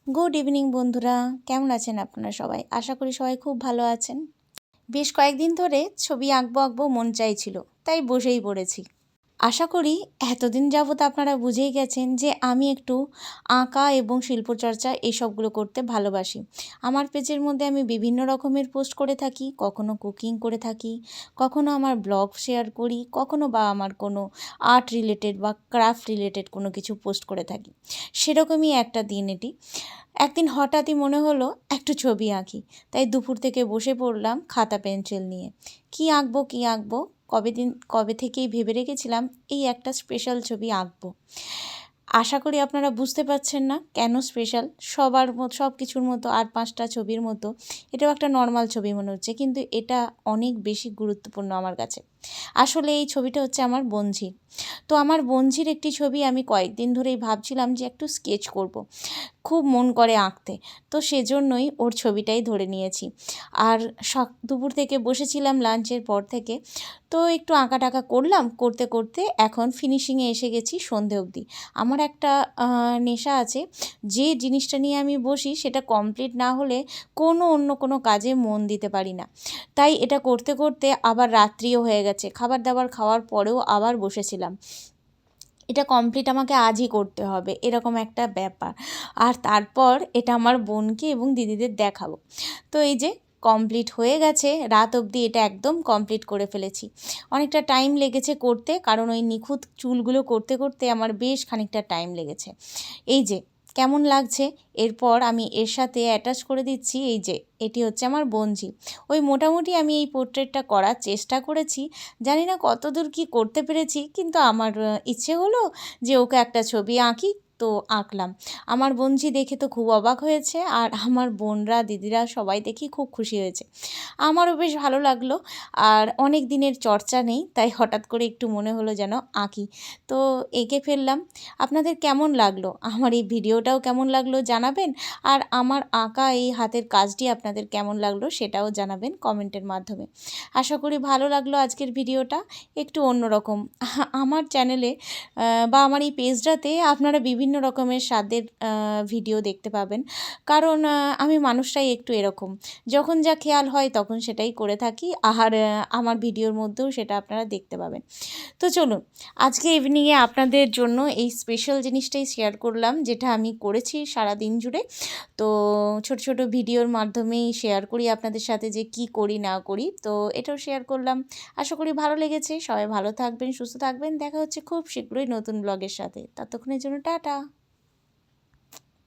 Good evening বন্ধুরা, কেমন আছেন আপনারা সবাই? আশা করি সবাই খুব ভালো আছেন। বেশ কয়েকদিন ধরে ছবি আঁকবো মন চাইছিল, তাই বসেই পড়েছি। আশা করি এতদিন যাবৎ আপনারা বুঝেই গেছেন যে আমি একটু আঁকা এবং শিল্পচর্চা এইসবগুলো করতে ভালোবাসি। আমার পেজের মধ্যে আমি বিভিন্ন রকমের পোস্ট করে থাকি, কখনো কুকিং করে থাকি, কখনো আমার ব্লগ শেয়ার করি, কখনো বা আমার কোনো আর্ট রিলেটেড বা ক্রাফট রিলেটেড কোনো কিছু পোস্ট করে থাকি। সেরকমই একটা দিন এটি। একদিন হঠাৎই মনে হলো একটু ছবি আঁকি, তাই দুপুর থেকে বসে পড়লাম খাতা পেন্সিল নিয়ে। কী আঁকবো কবে থেকেই ভেবে রেখেছিলাম এই একটা স্পেশাল ছবি আঁকবো। আশা করি আপনারা বুঝতে পারছেন না কেন স্পেশাল। সব কিছুর মতো আর 5টা ছবির মতো এটাও একটা নর্মাল ছবি মনে হচ্ছে, কিন্তু এটা অনেক বেশি গুরুত্বপূর্ণ আমার কাছে। আসলে এই ছবিটা হচ্ছে আমার বোনঝির। তো আমার বোনঝির একটি ছবি আমি কয়েকদিন ধরেই ভাবছিলাম যে একটু স্কেচ করব। খুব মন করে আঁকতে, তো সেজন্যই ওর ছবিটাই ধরে নিয়েছি। আর দুপুর থেকে বসেছিলাম লাঞ্চের পর থেকে, তো একটু আঁকা টাকা করলাম, করতে করতে এখন ফিনিশিংয়ে এসে গেছি সন্ধে অবধি। আমার একটা নেশা আছে, যে জিনিসটা নিয়ে আমি বসি সেটা কমপ্লিট না হলে অন্য কোনো কাজে মন দিতে পারি না। তাই এটা করতে করতে আবার রাত্রিও হয়ে গেছে, খাবার দাবার খাওয়ার পরেও আবার বসেছিলাম। এটা কমপ্লিট আমাকে আজই করতে হবে, এরকম একটা ব্যাপার। আর তারপর এটা আমার বোনকে এবং দিদিদের দেখাবো। তো এই যে কমপ্লিট হয়ে গেছে, রাত অবধি এটা একদম কমপ্লিট করে ফেলেছি। অনেকটা টাইম লেগেছে করতে, কারণ ওই নিখুঁত চুলগুলো করতে করতে আমার বেশ খানিকটা টাইম লেগেছে। এই যে কেমন লাগছে, এরপর আমি এর সাথে অ্যাটাচ করে দিচ্ছি এই যে এটি হচ্ছে আমার বোনঝি। ওই মোটামুটি আমি এই পোর্ট্রেটটা করার চেষ্টা করেছি, জানি না কতদূর কী করতে পেরেছি, কিন্তু আমার ইচ্ছে হলো যে ওকে একটা ছবি আঁকি, তো আঁকলাম। আমার বোনঝি দেখে তো খুব অবাক হয়েছে, আর আমার বোনরা দিদিরা সবাই দেখি খুব খুশি হয়েছে। আমারও বেশ ভালো লাগলো। আর অনেক দিনের চর্চা নেই, তাই হঠাৎ করে একটু মনে হলো যেন আঁকি, তো এঁকে ফেললাম। আপনাদের কেমন লাগলো, আমার এই ভিডিওটাও কেমন লাগলো জানাবেন। আর আমার আঁকা এই হাতের কাজটি আপনাদের কেমন লাগলো সেটাও জানাবেন কমেন্টের মাধ্যমে। আশা করি ভালো লাগলো আজকের ভিডিওটা, একটু অন্যরকম। আমার চ্যানেলে বা আমার এই পেজটাতে আপনারা বিভিন্ন রকমের স্বাদের ভিডিও দেখতে পাবেন, কারণ আমি মানুষটাই একটু এরকম, যখন যা খেয়াল হয় তখন সেটাই করে থাকি। আর আমার ভিডিওর মধ্যেও সেটা আপনারা দেখতে পাবেন। তো চলুন, আজকে ইভিনিংয়ে আপনাদের জন্য এই স্পেশাল জিনিসটাই শেয়ার করলাম, যেটা আমি করেছি সারা দিন জুড়ে। তো ছোট ছোট ভিডিওর মাধ্যমেই শেয়ার করি আপনাদের সাথে যে কি করি না করি, তো এটাও শেয়ার করলাম। আশা করি ভালো লেগেছে। সবাই ভালো থাকবেন, সুস্থ থাকবেন। দেখা হচ্ছে খুব শীঘ্রই নতুন ব্লগের সাথে। ততক্ষণের জন্য টাটা।